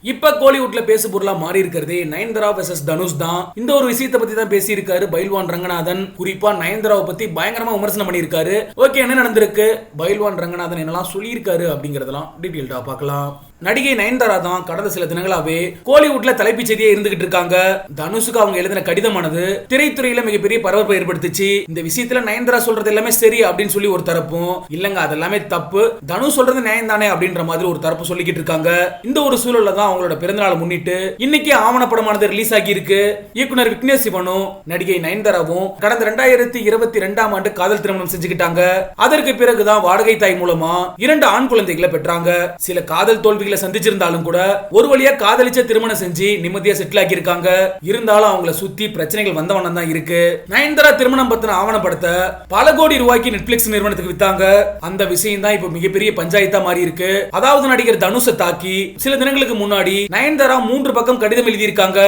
இப்ப கோலிவுட்ல பேசு பொருளா மாறி இருக்கிறது நயன்தாரா வெர்சஸ் தனுஷ் தான். இந்த ஒரு விஷயத்தை பத்தி தான் பேசி இருக்காரு பைல்வான் ரங்கநாதன். குறிப்பா நயன்தாராவை பத்தி பயங்கரமா விமர்சனம் பண்ணியிருக்காரு. ஓகே, என்ன நடந்திருக்கு, பைல்வான் ரங்கநாதன் என்னெல்லாம் சொல்லியிருக்காரு அப்படிங்கறதெல்லாம் டீடைல்டா பார்க்கலாம். நடிகை நயன்தாரா தான் கடந்த சில தினங்களாவே கோலிவுட்ல தலைப்புச் செய்தியா இருந்துகிட்டு இருக்காங்க. தனுஷுக்கு அவங்க எழுதின கடிதமானது திரைத்துறையில மிகப்பெரிய பரபரப்பை ஏற்படுத்துச்சு. இந்த விஷயத்துல நயன்தாரா சொல்றது எல்லாமே சரி அப்படின்னு சொல்லி ஒரு தரப்பும், இல்லங்க அதெல்லாமே தப்பு, தனுஷ் சொல்றது நியாயம் தானே அப்படின்ற மாதிரி ஒரு தரப்பு சொல்லிக்கிட்டு இருக்காங்க. இந்த ஒரு சூழல்ல தான் அவங்களோட பிறந்தநாளை முன்னிட்டு இன்னைக்கு ஆவணப்படமானது ரிலீஸ் ஆகி இருக்கு. இயக்குனர் விக்னேஷ் சிவனும் நடிகை நயன்தாராவும் கடந்த 2022ஆம் ஆண்டு காதல் திருமணம் செஞ்சுக்கிட்டாங்க. அதற்கு பிறகுதான் வாடகை தாய் மூலமா 2 ஆண் குழந்தைகளை பெற்றாங்க. சில காதல் தோல்வி சந்திச்சிருந்தாலும் கூட ஒரு வழியா காதலிச்ச திருமணம் செஞ்சு நிம்மதியா செட்டில் ஆகி இருக்காங்க. இருந்தாலும் அவங்கள சுத்தி பிரச்சனைகள் வந்தவண்ணம் தான் இருக்கு. நயன்தாரா திருமணம் பத்தின ஆவணப்படத்தை பல கோடி ரூபாய்க்கு நெட்ஃபிளிக்ஸ் நிறுவனத்துக்கு வித்தாங்க. அந்த விஷயம் தான் இப்ப மிகப்பெரிய பஞ்சாயத்தா மாறி இருக்கு. அதாவது நடிகர் தனுஷை தாக்கி சில தினங்களுக்கு முன்னாடி நயன்தாரா 3 பக்கம் கடிதம் எழுதி இருக்காங்க.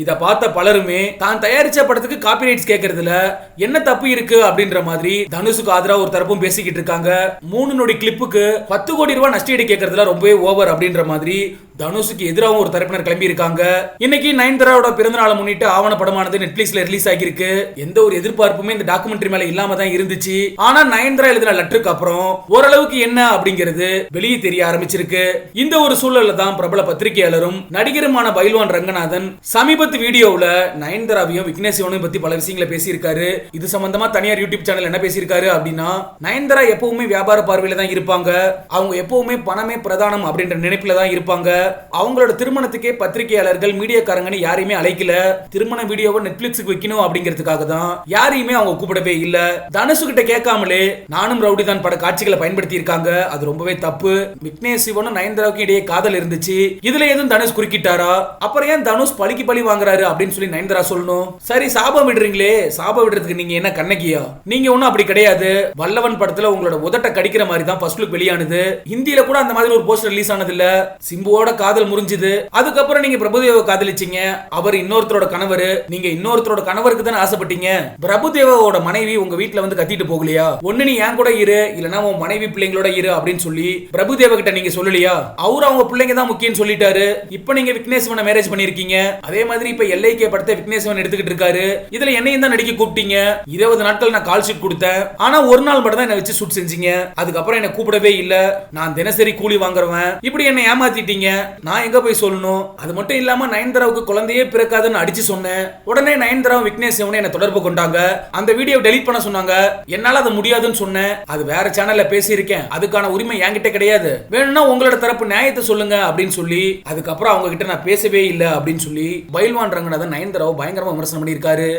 இத பார்த்த பலருமே தான் தயாரிச்ச படத்துக்கு காப்பிரைட்ஸ் கேட்கறதுல என்ன தப்பு இருக்கு அப்படின்ற மாதிரி தனுஷுக்கு ஆதரவா ஒரு தரப்பும் பேசிக்கிட்டு இருக்காங்க. 3 நொடி கிளிப்புக்கு 10 கோடி ரூபாய் நஷ்டஈடு கேட்கறதுல ரொம்பவே ஓவர் அப்படின்ற மாதிரி தனுஷுக்கு எதிராகவும் ஒரு தரப்பினர் கிளம்பி இருக்காங்க. இன்னைக்கு நயன்தாராவோட பிறந்தநாளை முன்னிட்டு ஆவணப்படமானது நெட்ஃபிளிக்ஸ்ல ரிலீஸ் ஆகிருக்கு. எந்த ஒரு எதிர்பார்ப்புமே இந்த டாக்குமெண்ட்ரி மேல இல்லாம தான் இருந்துச்சு. ஆனா நயன்தாரா எழுதின லெட்டருக்கு அப்புறம் ஓரளவுக்கு என்ன அப்படிங்கிறது வெளியே தெரிய ஆரம்பிச்சிருக்கு. இந்த ஒரு சூழல்ல தான் பிரபல பத்திரிகையாளரும் நடிகருமான பைல்வான் ரங்கநாதன் சமீபத்து வீடியோவுல நயன்தாராவையும் விக்னேஷ் சிவனையும் பத்தி பல விஷயங்களை பேசியிருக்காரு. இது சம்பந்தமா தனியார் யூடியூப் சேனல் என்ன பேசியிருக்காரு அப்படின்னா, நயன்தாரா எப்பவுமே வியாபார பார்வையில தான் இருப்பாங்க. அவங்க எப்பவுமே பணமே பிரதானம் அப்படின்ற நினைப்புல தான் இருப்பாங்க. அவங்களோட திருமணத்துக்கே பத்திரிகையாளர்கள் மீடியாக்காரங்கன்னு யாரையுமே அழைக்கல. திருமண வீடியோவை நெட்ஃபிளிக்ஸ்க்கு வைக்கணும் அப்படிங்கிறதுக்காக தான் யாரையுமே அவங்க கூப்பிடவே இல்ல. தனுஷ் கிட்ட கேட்காமலே நானும் ரவுடி தான் பட காட்சிகளை பயன்படுத்தி இருக்காங்க. அது ரொம்பவே தப்பு. விக்னேஷ் சிவனும் நயன்தாராவுக்கும் இடையே காதல் இருந்துச்சு. இதுல எதுவும் தனுஷ் குறுக்கிட்டாரா? அப்புறம் ஏன் தனுஷ் பழிக்கு பழி வாங்குறாரு அப்படின்னு சொல்லி நயன்தாரா சொல்லணும். சரி, சாபம் விடுறீங்களே, சாபம் விடுறதுக்கு நீங்க என்ன கண்ணகியா? நீங்க ஒன்னும் அப்படி கிடையாது. வல்லவன் படத்துல உங்களோட உதட்ட கடிக்கிற மாதிரி தான் ஃபர்ஸ்ட் லுக் வெளியானது. ஹிந்தியில கூட அந்த மாதிரி ஒரு போஸ்டர் ரிலீஸ் ஆனது இல்ல. சிம்புவோட காதல் முறிஞ்சது. அதுக்கப்புறம் நீங்க பிரபுதேவா காதலிச்சீங்க. அவர் இன்னொருத்தரோட கணவர். நீங்க இன்னொருத்தரோட கணவருக்கு தானே ஆசைப்பட்டீங்க. பிரபுதேவாவோட மனைவி உங்க வீட்ல வந்து கத்திட்டு போகலையா? ஒண்ணு நீ என் கூட இரு, இல்லனா உன் மனைவி பிள்ளைங்களோட இரு அப்படின்னு சொல்லி பிரபுதேவா கிட்ட நீங்க சொல்லலையா? அவரு அவங்க பிள்ளைங்க தான் முக்கியம்னு சொல்லிட்டாரு. இப்போ நீங்க விக்னேஷ் சிவனை மேரேஜ் பண்ணிருக்கீங்க. அதே மாதிரி இப்ப LIK படத்தை விக்னேஷ் சிவன் எடுத்துக்கிட்டு இருக்காரு. இதுல என்னையும் தான் நடிக்க கூப்பிட்டீங்க. 20 நாட்கள் நான் கால் ஷீட் கொடுத்தேன். ஆனா ஒரு நாள் மட்டும் தான் என்ன வச்சு ஷூட் செஞ்சீங்க. அதுக்கப்புறம் என்ன கூப்பிடவே இல்ல. நான் தினசரி கூலி வாங்குறவன். இப்படி என்ன ஏமாத்திட்டீங்க. நான் எங்க போய் சொல்லணும்? அது மட்டும் இல்லாம நயன்தாராவுக்கு குழந்தையே பிறக்காதுன்னு அடிச்சு சொன்னேன். உடனே நயன்தாராவும் விக்னேஷ் சிவனும் என்ன தொடர்பு கொண்டாங்க. அந்த வீடியோ டெலீட் பண்ண சொன்னாங்க. என்னால அது முடியாதுன்னு சொன்னேன். அது வேற சேனல்ல பேசி இருக்கேன். அதுக்கான உரிமை என்கிட்ட கிடையாது. வேணும்னா உங்களோட தரப்பு நியாயத்தை சொல்லுங்க அப்படின்னு சொல்லி அதுக்கப்புறம் அவங்க கிட்ட நான் பேசவே இல்லை அப்படின்னு சொல்லி பைல்வான் ரங்கநாதன் நயன்தாராவை பயங்கரமா விமர்சனம் பண்ணியிருக்காரு.